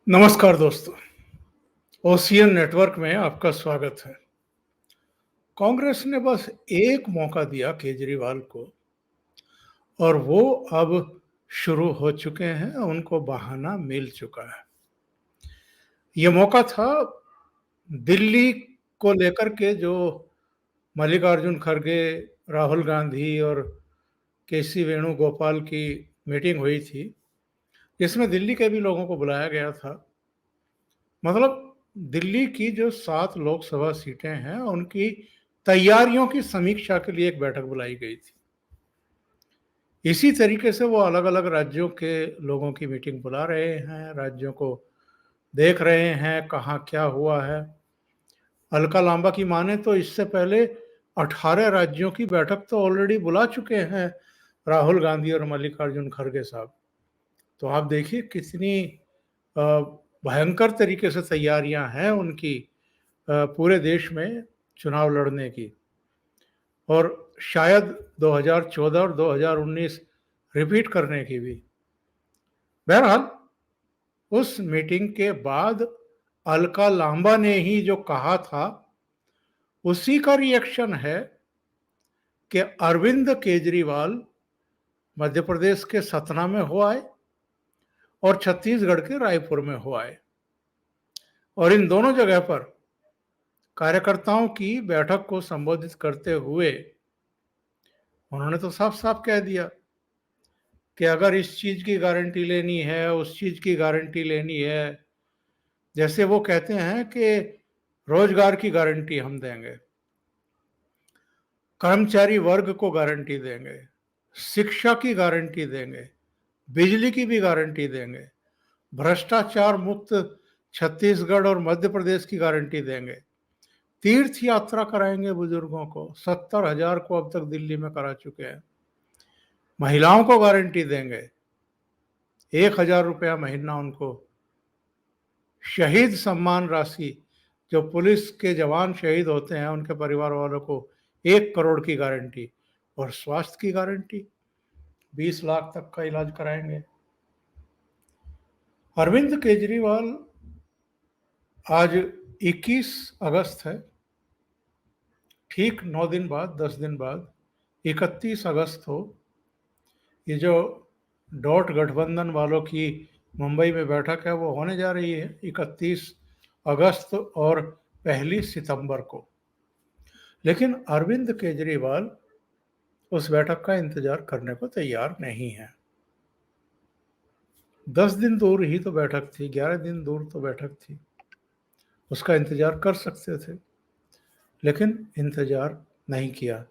नमस्कार दोस्तों, ocean network में आपका स्वागत है। कांग्रेस ने बस एक मौका दिया केजरीवाल को और वो अब शुरू हो चुके हैं, उनको बहाना मिल चुका है। ये मौका था दिल्ली को लेकर के जो मल्लिकार्जुन खड़गे, राहुल गांधी और केसी वेणुगोपाल की मीटिंग हुई थी, जिसमें दिल्ली के भी लोगों को बुलाया गया था। मतलब दिल्ली की जो 7 लोकसभा सीटें हैं, उनकी तैयारियों की समीक्षा के लिए एक बैठक बुलाई गई थी। इसी तरीके से वो अलग-अलग राज्यों के लोगों की मीटिंग बुला रहे हैं, राज्यों को देख रहे हैं, कहाँ क्या हुआ है। अलका लांबा की माने तो इससे पहले 18 राज्यों की बैठक तो ऑलरेडी बुला चुके हैं राहुल गांधी और मल्लिकार्जुन खड़गे साहब। तो आप देखिए कितनी अ, भयंकर तरीके से तैयारियां हैं उनकी पूरे देश में चुनाव लड़ने की, और शायद 2014 और 2019 रिपीट करने की भी। बहरहाल उस मीटिंग के बाद अलका लांबा ने ही जो कहा था, उसी का रिएक्शन है कि अरविंद केजरीवाल मध्य प्रदेश के सतना में हो आए और छत्तीसगढ़ के रायपुर में हो आए, और इन दोनों जगह पर कार्यकर्ताओं की बैठक को संबोधित करते हुए उन्होंने तो साफ-साफ कह दिया कि अगर इस चीज़ की गारंटी लेनी है, उस चीज़ की गारंटी लेनी है, जैसे वो कहते हैं कि रोज़गार की गारंटी हम देंगे, कर्मचारी वर्ग को गारंटी देंगे, शिक्षा की गारंटी देंगे, बिजली की भी गारंटी देंगे, भ्रष्टाचार मुक्त छत्तीसगढ़ और मध्य प्रदेश की गारंटी देंगे, तीर्थ यात्रा कराएंगे बुजुर्गों को, 70,000 को अब तक दिल्ली में करा चुके हैं, महिलाओं को गारंटी देंगे, 1,000 रुपया महीना उनको, शहीद सम्मान राशि, जो पुलिस के जवान शहीद होते हैं उनके परिवार वालों को 1 करोड़ की गारंटी, और स्वास्थ्य की गारंटी 20 लाख तक का इलाज कराएंगे। अरविंद केजरीवाल, आज 21 अगस्त है, ठीक 9 दिन बाद, 10 दिन बाद 31 अगस्त हो, ये जो डॉट गठबंधन वालों की मुंबई में बैठक है वो होने जा रही है 31 अगस्त और 1 सितंबर को। लेकिन अरविंद केजरीवाल उस बैठक का इंतजार करने को तैयार नहीं है। 10 दिन दूर ही तो बैठक थी, 11 दिन दूर तो बैठक थी, उसका इंतजार कर सकते थे, लेकिन इंतजार नहीं किया।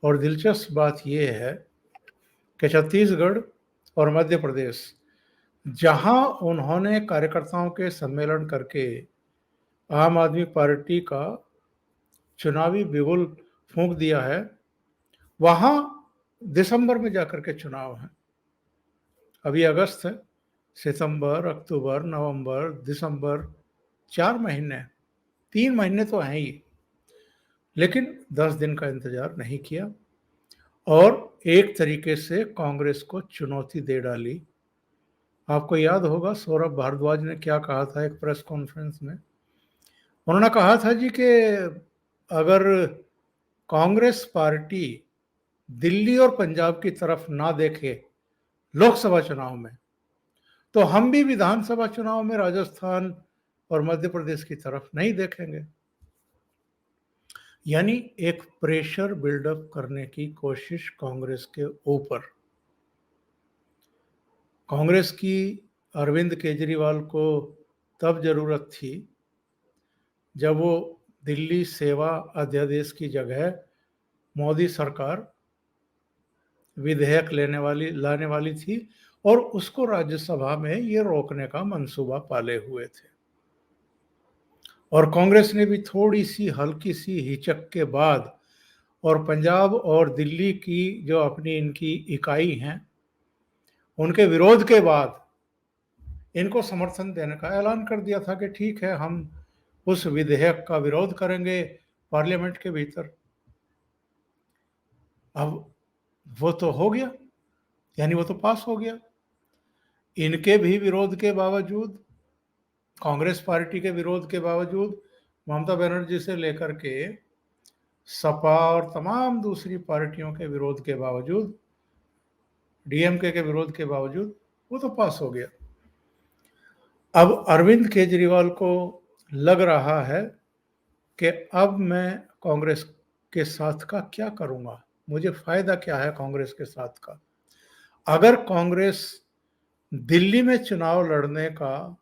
और दिलचस्प बात यह है कि छत्तीसगढ़ और मध्य प्रदेश, जहां उन्होंने कार्यकर्ताओं के सम्मेलन करके आम आदमी पार्टी का चुनावी बिगुल फूंक दिया है, वहां दिसंबर में जाकर के चुनाव है। अभी अगस्त है, सितंबर, अक्टूबर, नवंबर, दिसंबर, 4 महीने, 3 महीने तो हैं ही, लेकिन 10 दिन का इंतजार नहीं किया और एक तरीके से कांग्रेस को चुनौती दे डाली। आपको याद होगा सौरभ भारद्वाज ने क्या कहा था एक प्रेस कॉन्फ्रेंस में। उन्होंने कहा था जी कि अगर कांग्रेस पार्टी दिल्ली और पंजाब की तरफ ना देखे लोकसभा चुनाव में, तो हम भी विधानसभा चुनाव में राजस्थान और मध्य प्रदेश की तरफ नहीं देखेंगे। यानी एक प्रेशर बिल्डअप करने की कोशिश कांग्रेस के ऊपर। कांग्रेस की अरविंद केजरीवाल को तब जरूरत थी जब वो दिल्ली सेवा अध्यादेश की जगह मोदी सरकार विधेयक लाने वाली थी और उसको राज्यसभा में ये रोकने का मंसूबा पाले हुए थे। और कांग्रेस ने भी थोड़ी सी हल्की सी हिचक के बाद और पंजाब और दिल्ली की जो अपनी इनकी इकाई हैं उनके विरोध के बाद इनको समर्थन देने का ऐलान कर दिया था कि ठीक है, हम उस विधेयक का विरोध करेंगे पार्लियामेंट के भीतर। अब वो तो हो गया, यानी वो तो पास हो गया। इनके भी विरोध के बावजूद कांग्रेस पार्टी के विरोध के बावजूद, ममता बनर्जी से लेकर के सपा और तमाम दूसरी पार्टियों के विरोध के बावजूद, डीएमके के विरोध के बावजूद वो तो पास हो गया। अब अरविंद केजरीवाल को लग रहा है कि अब मैं कांग्रेस के साथ का क्या करूंगा, मुझे फायदा क्या है कांग्रेस के साथ का। अगर कांग्रेस दिल्ली में चुनाव लड़ने का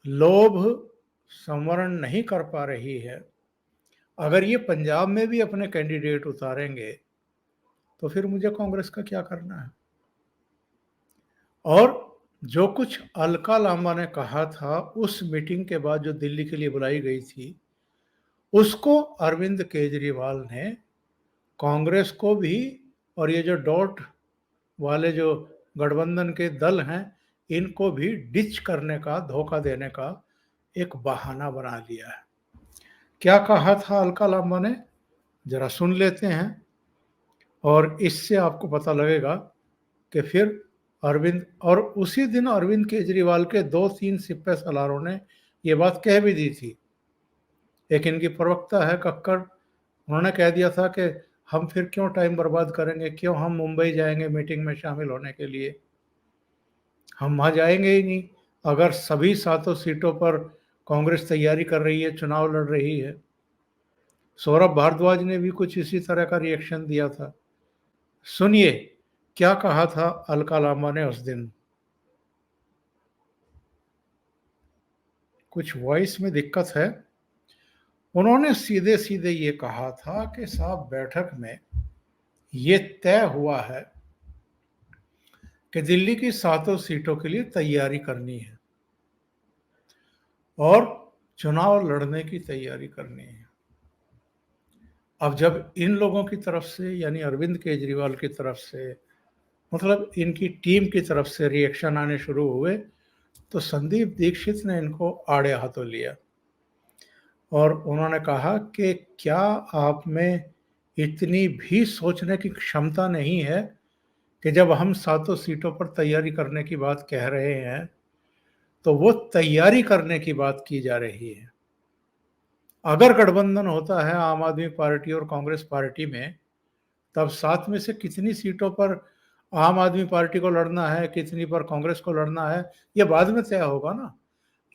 लोभ संवरण नहीं कर पा रही है, अगर ये पंजाब में भी अपने कैंडिडेट उतारेंगे, तो फिर मुझे कांग्रेस का क्या करना है। और जो कुछ अलका लांबा ने कहा था उस मीटिंग के बाद जो दिल्ली के लिए बुलाई गई थी, उसको अरविंद केजरीवाल ने कांग्रेस को भी और ये जो डॉट वाले जो गठबंधन के दल हैं इनको भी डिच करने का, धोखा देने का एक बहाना बना लिया है। क्या कहा था अलका लांबा ने, जरा सुन लेते हैं और इससे आपको पता लगेगा कि फिर अरविंद, और उसी दिन अरविंद केजरीवाल के 2-3 सिपह सलारों ने ये बात कह भी दी थी। एक इनकी प्रवक्ता है कक्कड़, उन्होंने कह दिया था कि हम फिर क्यों टाइम बर्बाद करेंगे, क्यों हम मुंबई जाएंगे मीटिंग में शामिल होने के लिए, हम वहाँ जाएंगे ही नहीं। अगर सभी 7 सीटों पर कांग्रेस तैयारी कर रही है, चुनाव लड़ रही है। सौरभ भारद्वाज ने भी कुछ इसी तरह का रिएक्शन दिया था। सुनिए क्या कहा था अलका लांबा ने उस दिन। कुछ वॉइस में दिक्कत है। उन्होंने सीधे सीधे ये कहा था कि साहब बैठक में ये तय हुआ है कि दिल्ली की 7 सीटों के लिए तैयारी करनी है और चुनाव लड़ने की तैयारी करनी है। अब जब इन लोगों की तरफ से, यानी अरविंद केजरीवाल की तरफ से, मतलब इनकी टीम की तरफ से रिएक्शन आने शुरू हुए, तो संदीप दीक्षित ने इनको आड़े हाथों लिया और उन्होंने कहा कि क्या आप में इतनी भी सोचने की क्षमता नहीं है कि जब हम 7 सीटों पर तैयारी करने की बात कह रहे हैं तो वो तैयारी करने की बात की जा रही है। अगर गठबंधन होता है आम आदमी पार्टी और कांग्रेस पार्टी में, तब 7 में से कितनी सीटों पर आम आदमी पार्टी को लड़ना है, कितनी पर कांग्रेस को लड़ना है, ये बाद में तय होगा ना।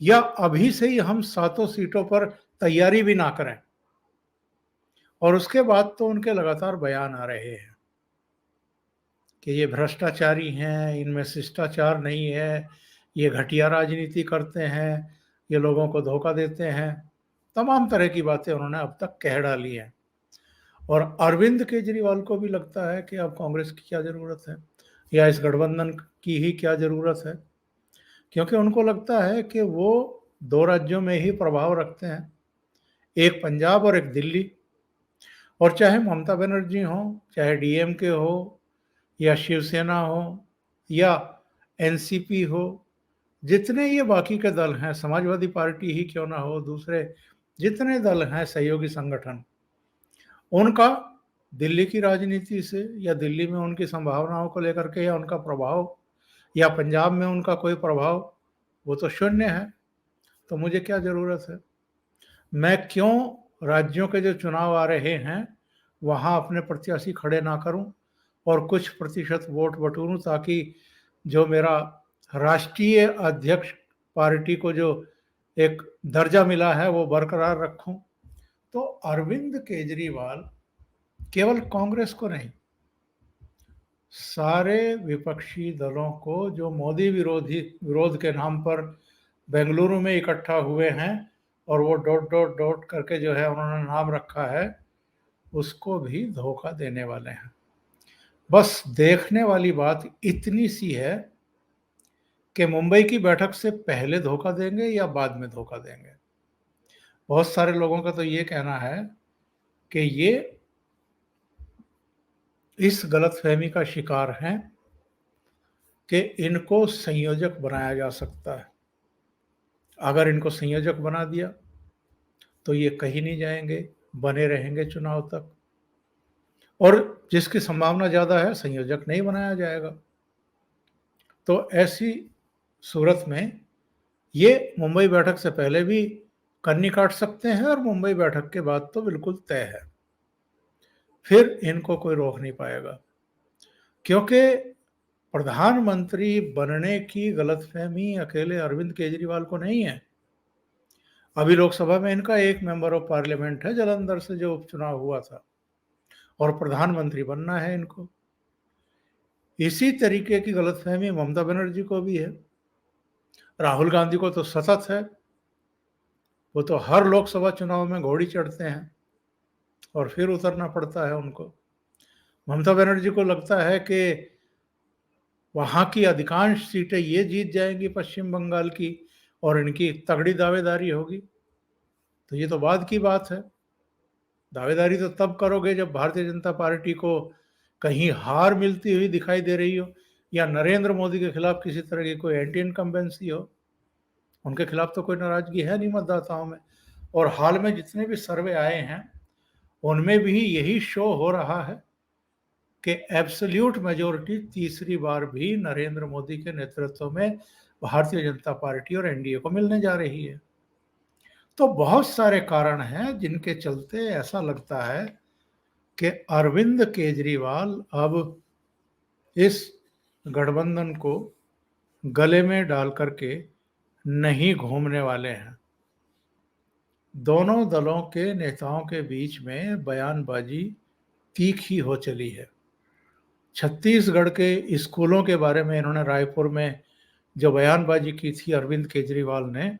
या अभी से ही हम 7 सीटों पर तैयारी भी ना करें। और उसके बाद तो उनके लगातार बयान आ रहे हैं कि ये भ्रष्टाचारी हैं, इनमें शिष्टाचार नहीं है, ये घटिया राजनीति करते हैं, ये लोगों को धोखा देते हैं। तमाम तरह की बातें उन्होंने अब तक कह डाली हैं। और अरविंद केजरीवाल को भी लगता है कि अब कांग्रेस की क्या ज़रूरत है या इस गठबंधन की ही क्या ज़रूरत है, क्योंकि उनको लगता है कि वो 2 राज्यों में ही प्रभाव रखते हैं, एक पंजाब और एक दिल्ली। और चाहे ममता बनर्जी हो, चाहे डीएमके हो या शिवसेना हो या एनसीपी हो, जितने ये बाकी के दल हैं, समाजवादी पार्टी ही क्यों ना हो, दूसरे जितने दल हैं सहयोगी संगठन, उनका दिल्ली की राजनीति से या दिल्ली में उनकी संभावनाओं को लेकर के या उनका प्रभाव या पंजाब में उनका कोई प्रभाव, वो तो शून्य है। तो मुझे क्या ज़रूरत है, मैं क्यों राज्यों के जो चुनाव आ रहे हैं वहाँ अपने प्रत्याशी खड़े ना करूं और कुछ प्रतिशत वोट बटोरूं, ताकि जो मेरा राष्ट्रीय अध्यक्ष पार्टी को जो एक दर्जा मिला है वो बरकरार रखूं। तो अरविंद केजरीवाल केवल कांग्रेस को नहीं, सारे विपक्षी दलों को जो मोदी विरोध के नाम पर बेंगलुरु में इकट्ठा हुए हैं और वो डॉट डॉट डॉट करके जो है उन्होंने नाम रखा है, उसको भी धोखा देने वाले हैं। बस देखने वाली बात इतनी सी है कि मुंबई की बैठक से पहले धोखा देंगे या बाद में धोखा देंगे। बहुत सारे लोगों का तो ये कहना है कि ये इस गलतफहमी का शिकार हैं कि इनको संयोजक बनाया जा सकता है। अगर इनको संयोजक बना दिया तो ये कहीं नहीं जाएंगे, बने रहेंगे चुनाव तक। और जिसकी संभावना ज़्यादा है, संयोजक नहीं बनाया जाएगा। तो ऐसी सूरत में ये मुंबई बैठक से पहले भी कन्नी काट सकते हैं और मुंबई बैठक के बाद तो बिल्कुल तय है। फिर इनको कोई रोक नहीं पाएगा, क्योंकि प्रधानमंत्री बनने की गलतफहमी अकेले अरविंद केजरीवाल को नहीं है। अभी लोकसभा में इनका एक मेंबर ऑफ पार्लियामेंट है जालंधर से जो उपचुनाव हुआ था, और प्रधानमंत्री बनना है इनको। इसी तरीके की गलतफहमी ममता बनर्जी को भी है। राहुल गांधी को तो सतत है, वो तो हर लोकसभा चुनाव में घोड़ी चढ़ते हैं और फिर उतरना पड़ता है उनको। ममता बनर्जी को लगता है कि वहां की अधिकांश सीटें ये जीत जाएंगी पश्चिम बंगाल की, और इनकी तगड़ी दावेदारी होगी। तो ये तो बाद की बात है। दावेदारी तो तब करोगे जब भारतीय जनता पार्टी को कहीं हार मिलती हुई दिखाई दे रही हो, या नरेंद्र मोदी के खिलाफ किसी तरह की कोई एंटी इनकम्बेंसी हो। उनके खिलाफ तो कोई नाराजगी है नहीं मतदाताओं में। और हाल में जितने भी सर्वे आए हैं उनमें भी यही शो हो रहा है कि एब्सोल्यूट मेजोरिटी तीसरी बार भी नरेंद्र मोदी के नेतृत्व में भारतीय जनता पार्टी और एनडीए को मिलने जा रही है। तो बहुत सारे कारण हैं जिनके चलते ऐसा लगता है कि अरविंद केजरीवाल अब इस गठबंधन को गले में डाल करके नहीं घूमने वाले हैं। दोनों दलों के नेताओं के बीच में बयानबाजी तीखी हो चली है। छत्तीसगढ़ के स्कूलों के बारे में इन्होंने रायपुर में जो बयानबाजी की थी अरविंद केजरीवाल ने,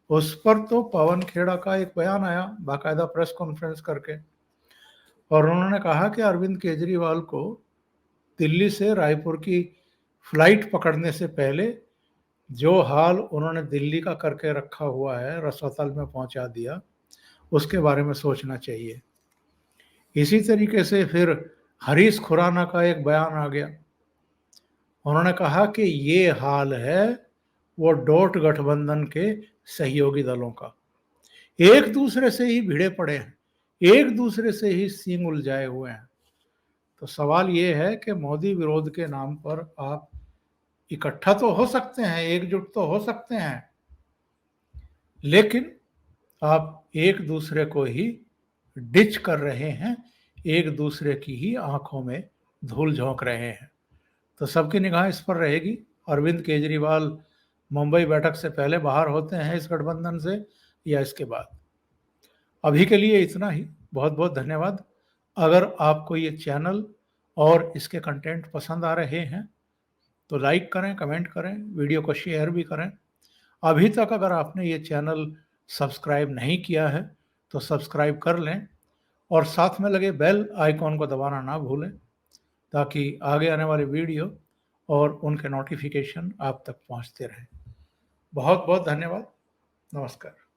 उस पर तो पवन खेड़ा का एक बयान आया बाकायदा प्रेस कॉन्फ्रेंस करके, और उन्होंने कहा कि अरविंद केजरीवाल को दिल्ली से रायपुर की फ्लाइट पकड़ने से पहले जो हाल उन्होंने दिल्ली का करके रखा हुआ है, रसौताल में पहुंचा दिया, उसके बारे में सोचना चाहिए। इसी तरीके से फिर हरीश खुराना का एक बयान आ गया। उन्होंने कहा कि ये हाल है वो डोट गठबंधन के सहयोगी दलों का, एक दूसरे से ही भिड़े पड़े हैं, एक दूसरे से ही सींग उलझाए हुए हैं। तो सवाल ये है कि मोदी विरोध के नाम पर आप इकट्ठा तो हो सकते हैं, एकजुट तो हो सकते हैं, लेकिन आप एक दूसरे को ही डिच कर रहे हैं, एक दूसरे की ही आंखों में धूल झोंक रहे हैं। तो सबकी निगाह इस पर रहेगी, अरविंद केजरीवाल मुंबई बैठक से पहले बाहर होते हैं इस गठबंधन से या इसके बाद। अभी के लिए इतना ही। बहुत बहुत धन्यवाद। अगर आपको ये चैनल और इसके कंटेंट पसंद आ रहे हैं तो लाइक करें, कमेंट करें, वीडियो को शेयर भी करें। अभी तक अगर आपने ये चैनल सब्सक्राइब नहीं किया है तो सब्सक्राइब कर लें, और साथ में लगे बेल आइकॉन को दबाना ना भूलें, ताकि आगे आने वाले वीडियो और उनके नोटिफिकेशन आप तक पहुंचते रहें। बहुत बहुत धन्यवाद। नमस्कार।